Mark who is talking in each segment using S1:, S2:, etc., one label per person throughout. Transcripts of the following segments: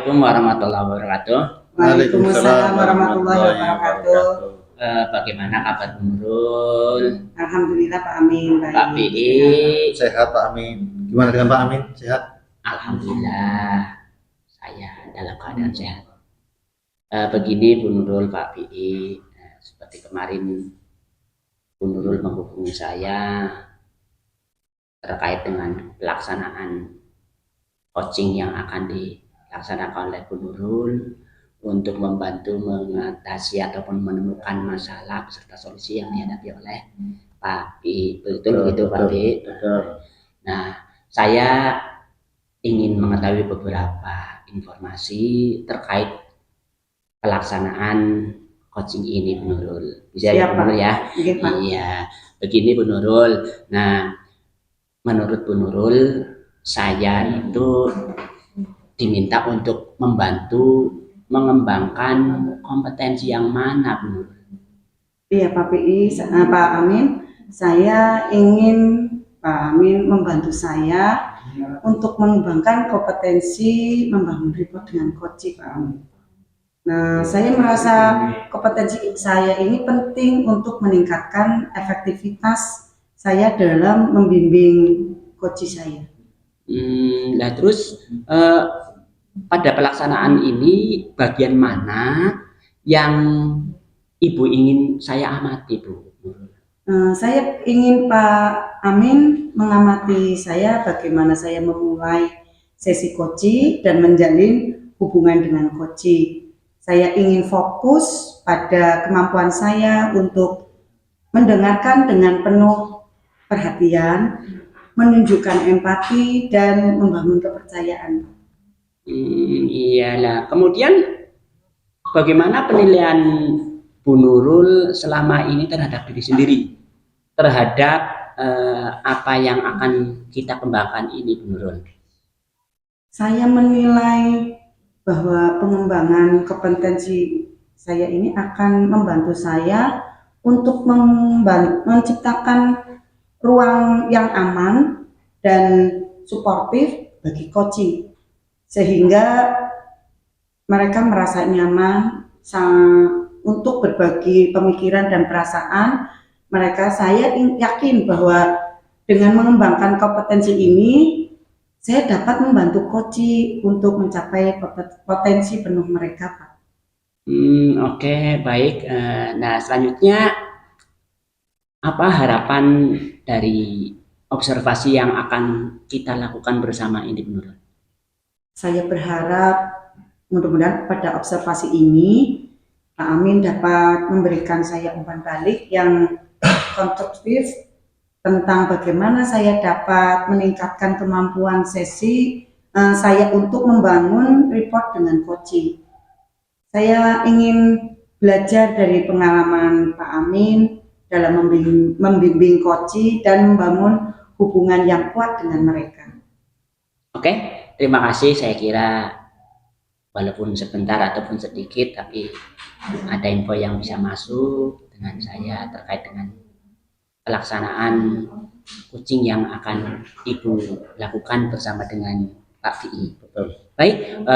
S1: Assalamualaikum warahmatullahi wabarakatuh.
S2: Waalaikumsalam warahmatullahi wabarakatuh.
S1: Bagaimana kabar Bu Nurul?
S2: Alhamdulillah Pak Amin. Baik.
S1: Pak Pi,
S3: Sehat Pak Amin. Gimana dengan Pak Amin? Sehat?
S1: Alhamdulillah saya dalam keadaan sehat. Begini Bu Nurul, Pak Pi, seperti kemarin Bu Nurul menghubungi saya terkait dengan pelaksanaan coaching yang akan dilaksanakan oleh Bu Nurul untuk membantu mengatasi ataupun menemukan masalah beserta solusi yang dihadapi oleh Pak Pi. Betul begitu Pak Pi? Nah, saya ingin mengetahui beberapa informasi terkait pelaksanaan coaching ini Bu Nurul. Bisa ya Bu Nurul ya? Iya, begini Bu Nurul. Nah, menurut Bu Nurul, saya itu diminta untuk membantu mengembangkan kompetensi yang mana Bu Nurul?
S2: Iya Pak Pi, Pak Amin, saya ingin Pak Amin membantu saya untuk mengembangkan kompetensi membangun report dengan coaching Pak Amin. Nah, saya merasa kompetensi saya ini penting untuk meningkatkan efektivitas saya dalam membimbing coaching saya.
S1: Nah terus pada pelaksanaan ini bagian mana yang Ibu ingin saya amati Bu?
S2: Saya ingin Pak Amin mengamati saya bagaimana saya memulai sesi coaching dan menjalin hubungan dengan coaching. Saya ingin fokus pada kemampuan saya untuk mendengarkan dengan penuh perhatian, menunjukkan empati dan membangun kepercayaan.
S1: Iyalah. Kemudian bagaimana penilaian Bu Nurul selama ini terhadap diri sendiri, terhadap apa yang akan kita kembangkan ini Bu Nurul?
S2: Saya menilai bahwa pengembangan kompetensi saya ini akan membantu saya untuk menciptakan ruang yang aman dan suportif bagi coaching, sehingga mereka merasa nyaman untuk berbagi pemikiran dan perasaan mereka. Saya yakin bahwa dengan mengembangkan kompetensi ini, saya dapat membantu coaching untuk mencapai potensi penuh mereka, Pak.
S1: Oke, baik. Nah, selanjutnya apa harapan dari observasi yang akan kita lakukan bersama ini Bu Nurul?
S2: Saya berharap mudah-mudahan pada observasi ini Pak Amin dapat memberikan saya umpan balik yang konstruktif tentang bagaimana saya dapat meningkatkan kemampuan sesi saya untuk membangun report dengan coaching. Saya ingin belajar dari pengalaman Pak Amin dalam membimbing coaching dan membangun hubungan yang kuat dengan mereka.
S1: Oke, terima kasih. Saya kira walaupun sebentar ataupun sedikit, tapi ada info yang bisa masuk dengan saya terkait dengan pelaksanaan coaching yang akan Ibu lakukan bersama dengan Pak Pi. Baik,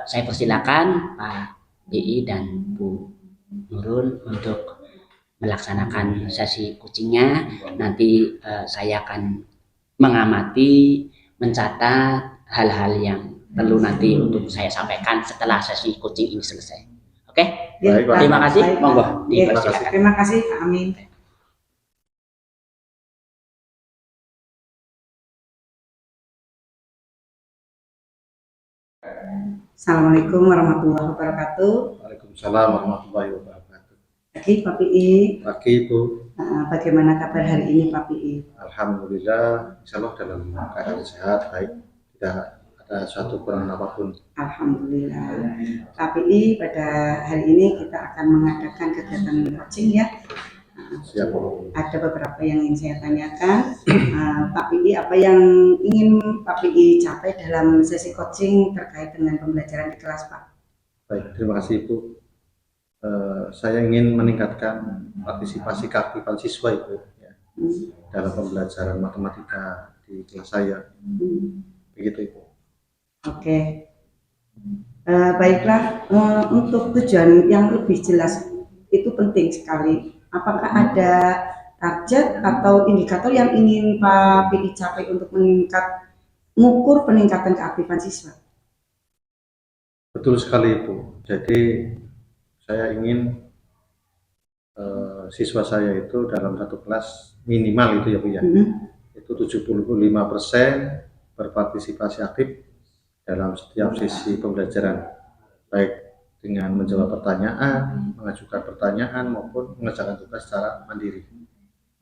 S1: saya persilakan Pak Pi dan Bu Nurul untuk melaksanakan sesi coachingnya. Nanti saya akan mengamati, mencatat hal-hal yang perlu nanti untuk saya sampaikan setelah sesi coaching ini selesai. Oke?
S3: Baik,
S1: terima kasih.
S2: Baik,
S1: monggo
S2: dipersilakan. Terima kasih Pak Amin. Assalamualaikum warahmatullahi wabarakatuh.
S3: Waalaikumsalam warahmatullahi wabarakatuh.
S2: Pagi Pak Pi.
S3: Pagi Bu.
S2: Bagaimana kabar hari ini Pak Pi?
S3: Alhamdulillah, insya Allah dalam keadaan sehat, baik, tidak ada suatu kekurangan apapun.
S2: Alhamdulillah. Pak Pi, pada hari ini kita akan mengadakan kegiatan coaching ya.
S3: Siap.
S2: Ada beberapa yang ingin saya tanyakan. Pak Pi, apa yang ingin Pak Pi capai dalam sesi coaching terkait dengan pembelajaran di kelas Pak?
S3: Baik, terima kasih Ibu. Saya ingin meningkatkan partisipasi keaktifan siswa Ibu ya, dalam pembelajaran matematika di kelas saya. Begitu Ibu.
S2: Oke. Baiklah, untuk tujuan yang lebih jelas itu penting sekali. Apakah ada target atau indikator yang ingin Pak PI capai untuk mengukur peningkatan keaktifan siswa?
S3: Betul sekali Bu. Jadi saya ingin siswa saya itu dalam satu kelas minimal itu ya Bu ya, itu 75% berpartisipasi aktif dalam setiap sesi pembelajaran, baik dengan menjawab pertanyaan, mengajukan pertanyaan maupun mengerjakan tugas secara mandiri.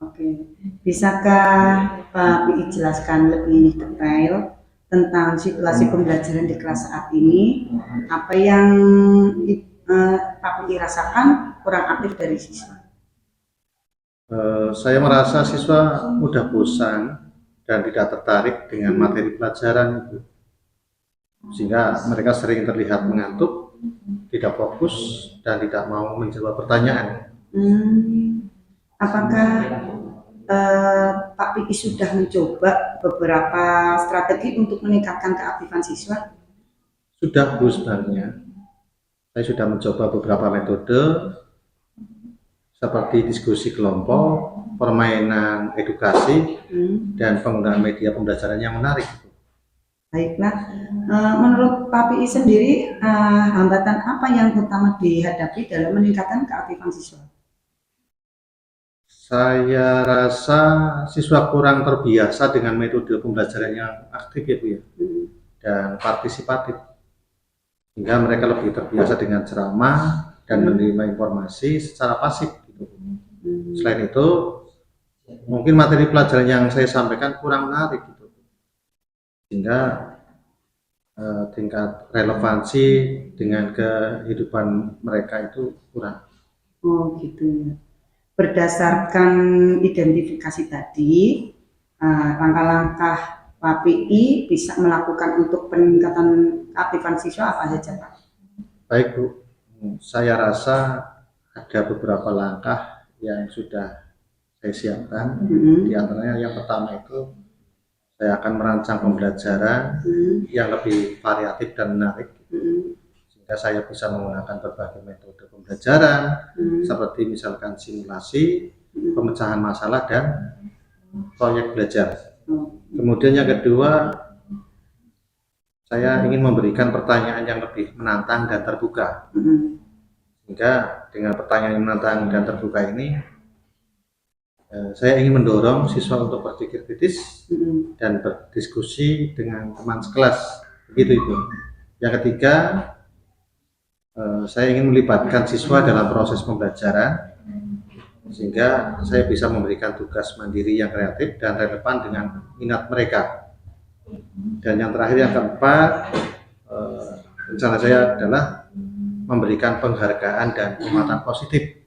S2: Oke, bisakah Pak PI jelaskan lebih detail tentang situasi pembelajaran di kelas saat ini? Apa yang Pak PI rasakan kurang aktif dari siswa?
S3: Saya merasa siswa mudah bosan dan tidak tertarik dengan materi pelajaran itu, sehingga mereka sering terlihat mengantuk, tidak fokus, dan tidak mau menjawab pertanyaan.
S2: Apakah Pak PI sudah mencoba beberapa strategi untuk meningkatkan keaktifan siswa?
S3: Sudah Bu, sebenarnya saya sudah mencoba beberapa metode seperti diskusi kelompok, permainan edukasi, dan penggunaan media pembelajaran yang menarik.
S2: Baiklah, menurut Pak PI sendiri, hambatan apa yang utama dihadapi dalam meningkatkan keaktifan siswa?
S3: Saya rasa siswa kurang terbiasa dengan metode pembelajaran yang aktif ya Bu ya, dan partisipatif, sehingga mereka lebih terbiasa dengan ceramah dan menerima informasi secara pasif gitu. Selain itu, mungkin materi pelajaran yang saya sampaikan kurang menarik gitu, sehingga tingkat relevansi dengan kehidupan mereka itu kurang.
S2: Oh gitu ya. Berdasarkan identifikasi tadi, langkah-langkah Pak PI bisa melakukan untuk peningkatan keaktifan siswa apa saja Pak?
S3: Baik Bu, saya rasa ada beberapa langkah yang sudah saya siapkan. Di antaranya yang pertama itu saya akan merancang pembelajaran yang lebih variatif dan menarik, sehingga saya bisa menggunakan berbagai metode pembelajaran seperti misalkan simulasi, pemecahan masalah, dan proyek belajar. Kemudian yang kedua, saya ingin memberikan pertanyaan yang lebih menantang dan terbuka, sehingga dengan pertanyaan yang menantang dan terbuka ini saya ingin mendorong siswa untuk berpikir kritis dan berdiskusi dengan teman sekelas, begitu Ibu. Yang ketiga, saya ingin melibatkan siswa dalam proses pembelajaran, sehingga saya bisa memberikan tugas mandiri yang kreatif dan relevan dengan minat mereka. Dan yang terakhir, yang keempat, rencana saya adalah memberikan penghargaan dan penguatan positif,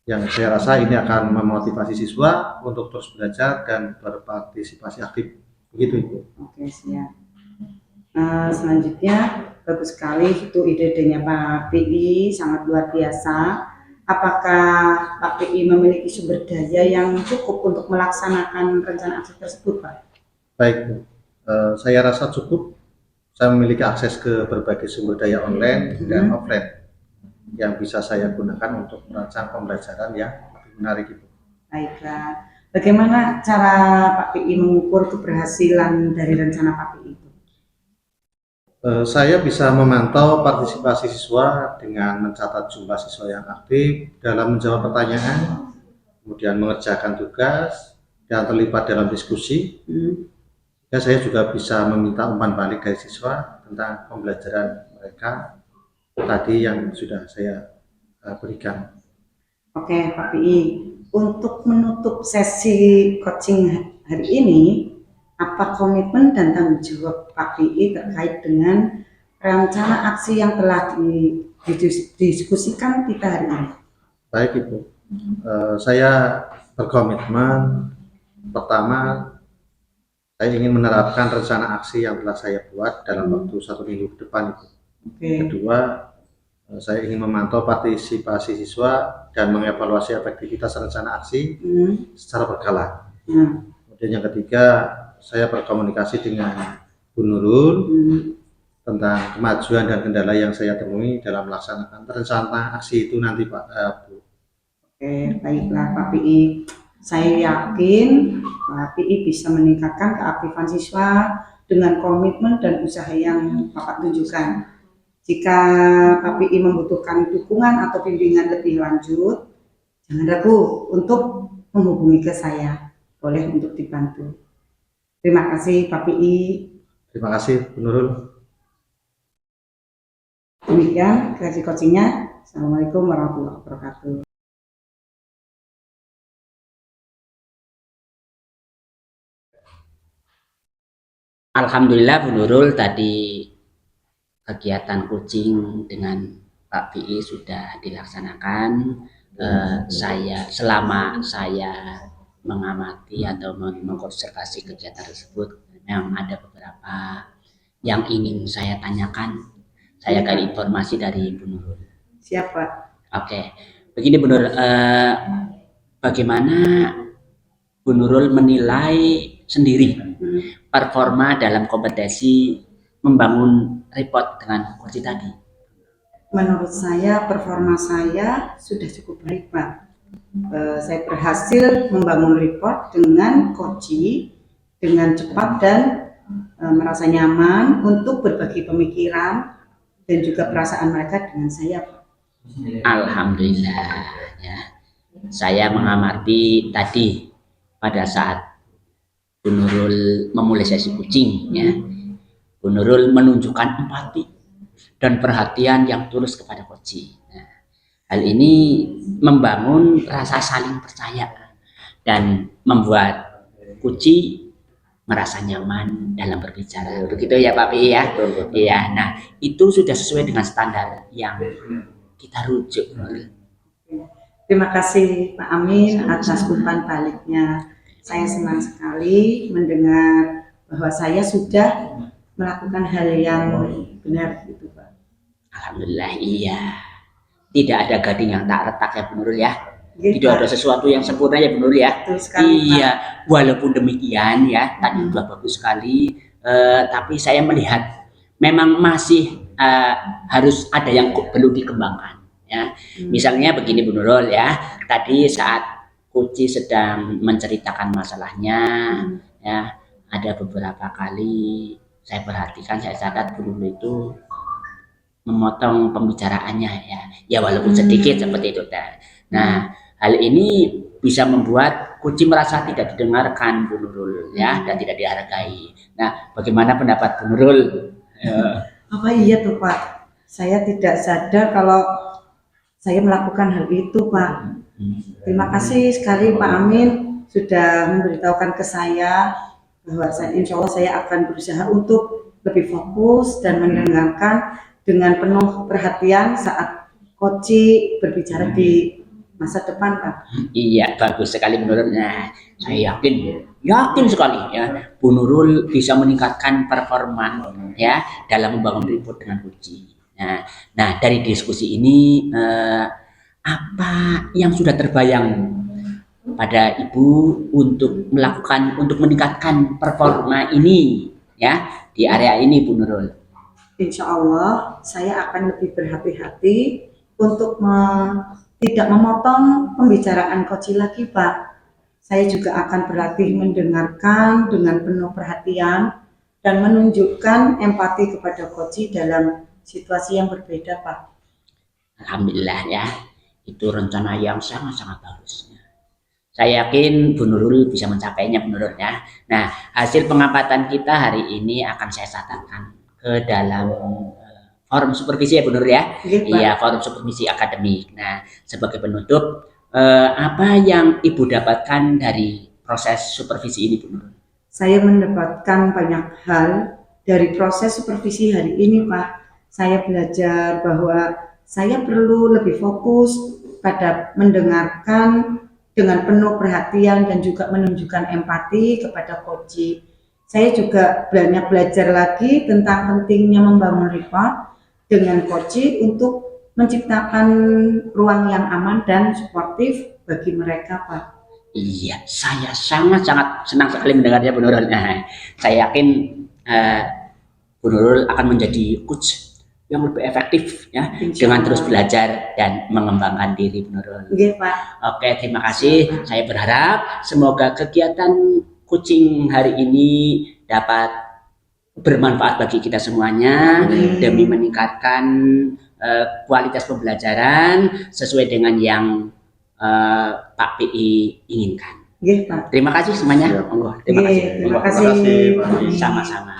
S3: yang saya rasa ini akan memotivasi siswa untuk terus belajar dan berpartisipasi aktif. Begitu Ibu.
S2: Oke, siap. Selanjutnya, bagus sekali itu ide-idenya Pak PI, sangat luar biasa. Apakah Pak PI memiliki sumber daya yang cukup untuk melaksanakan rencana aksi tersebut Pak?
S3: Baik Bu, saya rasa cukup. Saya memiliki akses ke berbagai sumber daya online dan offline yang bisa saya gunakan untuk merancang pembelajaran yang lebih menarik Ibu.
S2: Baiklah, bagaimana cara Pak PI mengukur keberhasilan dari rencana Pak PI itu?
S3: Saya bisa memantau partisipasi siswa dengan mencatat jumlah siswa yang aktif dalam menjawab pertanyaan, kemudian mengerjakan tugas, dan terlibat dalam diskusi. Ya, saya juga bisa meminta umpan balik dari siswa tentang pembelajaran mereka tadi yang sudah saya berikan.
S2: Oke Pak PI, untuk menutup sesi coaching hari ini, apa komitmen dan tanggung jawab Pak PI terkait dengan rencana aksi yang telah didiskusikan kita hari ini?
S3: Baik Ibu, saya berkomitmen, pertama, saya ingin menerapkan rencana aksi yang telah saya buat dalam waktu 1 minggu ke depan Ibu. Kedua, saya ingin memantau partisipasi siswa dan mengevaluasi efektivitas rencana aksi secara berkala. Kemudian yang ketiga, saya berkomunikasi dengan Bu Nurul tentang kemajuan dan kendala yang saya temui dalam melaksanakan rencana aksi itu nanti Pak. Bu.
S2: Oke, baiklah Pak PI. Saya yakin Pak PI bisa meningkatkan keaktifan siswa dengan komitmen dan usaha yang Bapak tunjukkan. Jika Pak PI membutuhkan dukungan atau bimbingan lebih lanjut, jangan ragu untuk menghubungi ke saya. Boleh untuk dibantu. Terima kasih Pak PI.
S3: Terima kasih Bu Nurul.
S2: Demikian sesi coachingnya. Assalamualaikum warahmatullahi wabarakatuh.
S1: Alhamdulillah Bu Nurul, tadi kegiatan coaching dengan Pak PI sudah dilaksanakan. Selama saya mengamati atau mengobservasi kegiatan tersebut, memang ada beberapa yang ingin saya tanyakan. Saya akan informasi dari Bu Nurul.
S2: Siapa?
S1: Oke, begini Bu Nurul, bagaimana Bu Nurul menilai sendiri performa dalam kompetisi membangun report dengan coach tadi?
S2: Menurut saya performa saya sudah cukup baik Pak. Saya berhasil membangun report dengan coach dengan cepat dan merasa nyaman untuk berbagi pemikiran dan juga perasaan mereka dengan saya Pak.
S1: Alhamdulillah ya. Saya mengamati tadi pada saat Bu Nurul memulai sesi coaching ya. Bu Nurul menunjukkan empati dan perhatian yang tulus kepada coach. Nah, hal ini membangun rasa saling percaya dan membuat coach merasa nyaman dalam berbicara. Begitu ya Pak Pi ya. Iya. Nah, itu sudah sesuai dengan standar yang kita rujuk.
S2: Terima kasih Pak Amin atas umpan baliknya. Saya senang sekali mendengar bahwa saya sudah melakukan hal yang benar gitu Pak.
S1: Alhamdulillah iya. Tidak ada gading yang tak retak ya Bu Nurul ya.
S2: Gitu,
S1: Tidak ada sesuatu yang sempurna ya Bu Nurul ya.
S2: Betul sekali,
S1: iya, Pak. Walaupun demikian ya, tadi sudah bagus sekali. Tapi saya melihat memang masih harus ada yang perlu dikembangkan. Ya, misalnya begini Bu Nurul ya. Tadi saat Kuci sedang menceritakan masalahnya, ya ada beberapa kali saya perhatikan, saya catat Bu Nurul itu memotong pembicaraannya ya walaupun sedikit seperti itu. Nah, hal ini bisa membuat Kuci merasa tidak didengarkan Bu Nurul ya dan tidak dihargai. Nah, bagaimana pendapat Bu Nurul?
S2: Apa iya tuh Pak? Saya tidak sadar kalau saya melakukan hal itu Pak. Terima kasih sekali Pak Amin sudah memberitahukan ke saya bahwa insya Allah saya akan berusaha untuk lebih fokus dan mendengarkan dengan penuh perhatian saat Koci berbicara di masa depan Pak.
S1: Iya, bagus sekali Bu Nurul. Nah, saya yakin sekali ya Bu Nurul bisa meningkatkan performa ya dalam membangun report dengan Kuci. Nah, dari diskusi ini apa yang sudah terbayang pada Ibu untuk meningkatkan performa ini ya di area ini Bu Nurul?
S2: Insya Allah saya akan lebih berhati-hati untuk tidak memotong pembicaraan Koci lagi Pak. Saya juga akan berlatih mendengarkan dengan penuh perhatian dan menunjukkan empati kepada Koci dalam situasi yang berbeda Pak.
S1: Alhamdulillah ya, itu rencana yang sangat-sangat bagus. Saya yakin Bu Nurul bisa mencapainya Bu Nurul ya. Nah, hasil pengamatan kita hari ini akan saya catatkan ke dalam forum supervisi ya Bu Nurul ya. Iya, forum supervisi akademik. Nah, sebagai penutup, apa yang Ibu dapatkan dari proses supervisi ini Bu Nurul?
S2: Saya mendapatkan banyak hal dari proses supervisi hari ini Pak. Saya belajar bahwa saya perlu lebih fokus pada mendengarkan dengan penuh perhatian dan juga menunjukkan empati kepada Koci. Saya juga banyak belajar lagi tentang pentingnya membangun report dengan Koci untuk menciptakan ruang yang aman dan suportif bagi mereka Pak.
S1: Iya, saya sangat-sangat senang sekali mendengarnya Bu Nurul. Nah, saya yakin Bu Nurul akan menjadi coach yang lebih efektif ya,
S2: Insya
S1: dengan
S2: Allah.
S1: terus belajar dan mengembangkan diri Bu Nurul.
S2: Nggih, Pak.
S1: Oke, terima kasih. Saya berharap semoga kegiatan coaching hari ini dapat bermanfaat bagi kita semuanya demi meningkatkan kualitas pembelajaran sesuai dengan yang Pak PI inginkan.
S2: Nggih, Pak.
S1: Terima kasih semuanya.
S3: Siap.
S1: Monggo, terima
S2: Nggih,
S1: kasih.
S2: terima
S3: Terima kasih, Pak.
S1: Sama-sama.